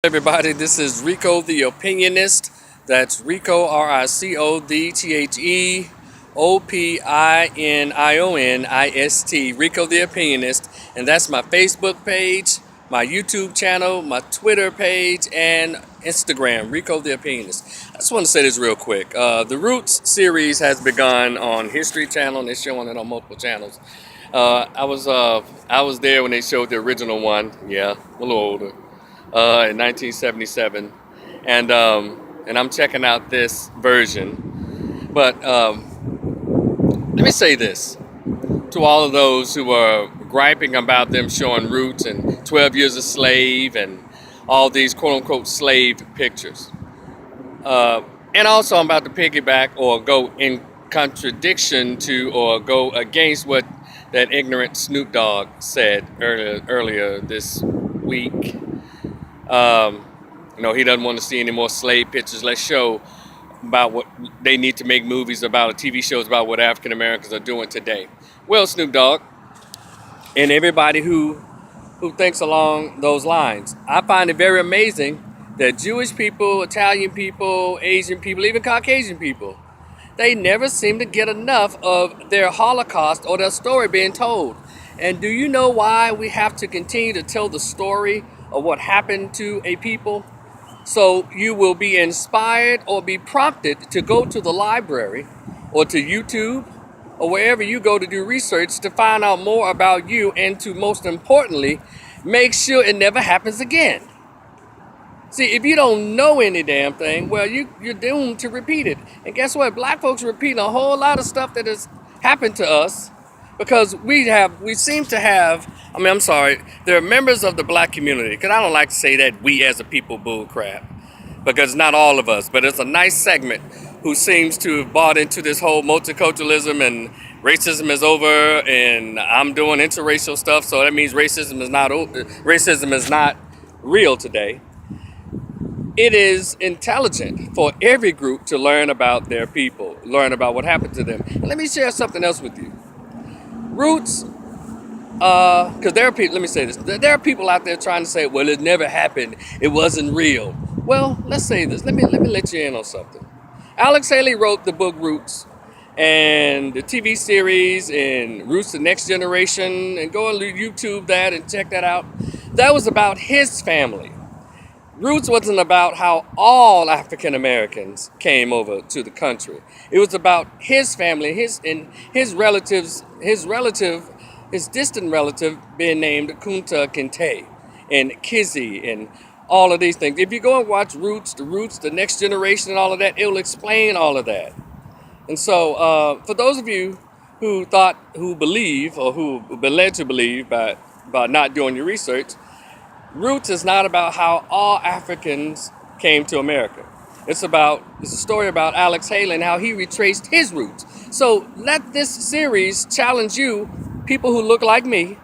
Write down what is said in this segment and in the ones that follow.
Everybody, this is Rico the Opinionist. That's Rico, RICOTHEOPINIONIST, Rico the Opinionist. And that's my Facebook page, my YouTube channel, my Twitter page, and Instagram, Rico the Opinionist. I just want to say this real quick. The Roots series has begun on History Channel, and they're showing it on multiple channels. I was there when they showed the original one. Yeah, a little older. In 1977, and I'm checking out this version. But let me say this to all of those who are griping about them showing Roots and 12 Years a Slave and all these quote-unquote slave pictures. And also I'm about to piggyback or go in contradiction to or go against what that ignorant Snoop Dogg said earlier this week. He doesn't want to see any more slave pictures. Let's show about what they need to make movies about, TV shows about what African Americans are doing today. Well, Snoop Dogg, and everybody who thinks along those lines, I find it very amazing that Jewish people, Italian people, Asian people, even Caucasian people, they never seem to get enough of their Holocaust or their story being told. And do you know why we have to continue to tell the story of what happened to a people? So you will be inspired or be prompted to go to the library or to YouTube or wherever you go to do research to find out more about you and to, most importantly, make sure it never happens again. See, if you don't know any damn thing, well, you're doomed to repeat it. And guess what? Black folks repeat a whole lot of stuff that has happened to us because we seem to have, there are members of the black community, because I don't like to say that we as a people bull crap, because not all of us, but it's a nice segment who seems to have bought into this whole multiculturalism and racism is over and I'm doing interracial stuff, so that means racism is not real today. It is intelligent for every group to learn about their people, learn about what happened to them. And let me share something else with you. Roots, because there are people, let me say this, there are people out there trying to say, well, it never happened, it wasn't real. Well, let's say this, let me let you in on something. Alex Haley wrote the book Roots and the TV series and Roots the Next Generation, and go on YouTube that and check that out. That was about his family. Roots wasn't about how all African Americans came over to the country. It was about his family, his relatives, his distant relative being named Kunta Kinte and Kizzy and all of these things. If you go and watch Roots, the Next Generation and all of that, it'll explain all of that. And so for those of you who believe or who have been led to believe by not doing your research, Roots is not about how all Africans came to America. It's a story about Alex Haley and how he retraced his roots. So let this series challenge you, people who look like me,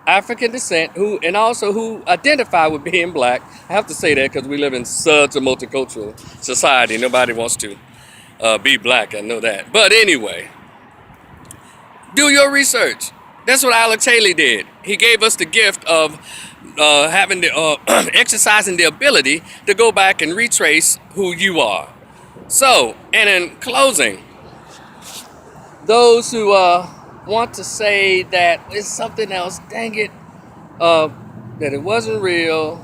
African descent, who identify with being black. I have to say that because we live in such a multicultural society. Nobody wants to be black, I know that. But anyway, do your research. That's what Alex Haley did. He gave us the gift of having the exercising the ability to go back and retrace who you are. So, and in closing, those who want to say that it's something else, dang it, that it wasn't real,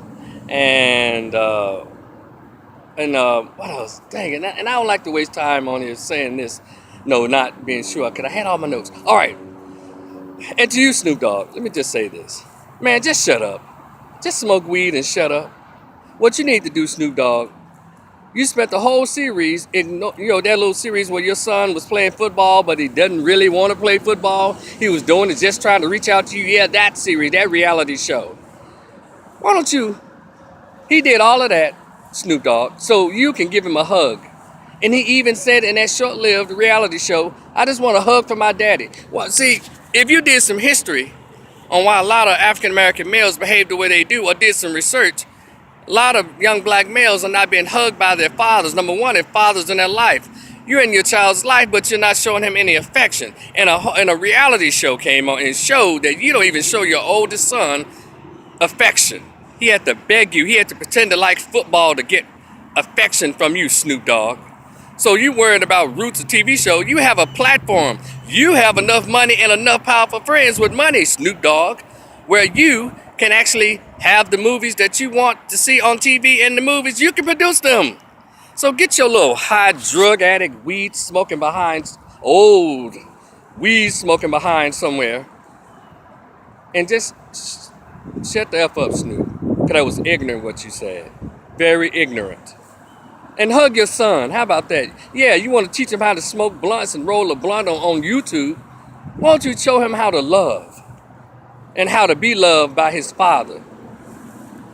and what else? Dang it, and I don't like to waste time on here saying this. No, not being sure, because I had all my notes. All right, and to you, Snoop Dogg, let me just say this. Man, just shut up. Just smoke weed and shut up. What you need to do, Snoop Dogg, you spent the whole series, that little series where your son was playing football, but he doesn't really want to play football. He was doing it just trying to reach out to you. Yeah, that series, that reality show. Why don't you? He did all of that, Snoop Dogg, so you can give him a hug. And he even said in that short-lived reality show, I just want a hug from my daddy. Well, see, if you did some history on why a lot of African-American males behave the way they do or did some research, a lot of young black males are not being hugged by their fathers. Number one, if fathers in their life. You're in your child's life, but you're not showing him any affection. And a reality show came on and showed that you don't even show your oldest son affection. He had to beg you. He had to pretend to like football to get affection from you, Snoop Dogg. So you worried about Roots, a TV show. You have a platform. You have enough money and enough powerful friends with money, Snoop Dogg, where you can actually have the movies that you want to see on TV, and the movies, you can produce them. So get your little high drug addict, old weed smoking behind somewhere, and just shut the F up, Snoop. Because that was ignorant what you said. Very ignorant. And hug your son. How about that? Yeah, you want to teach him how to smoke blunts and roll a blunt on YouTube. Why don't you show him how to love and how to be loved by his father?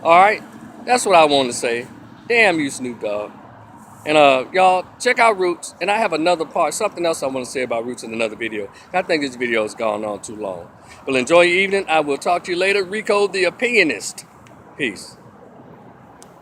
All right? That's what I want to say. Damn you, Snoop Dogg. And y'all, check out Roots. And I have another part, something else I want to say about Roots in another video. I think this video has gone on too long. Well, enjoy your evening. I will talk to you later. Rico, the opinionist. Peace.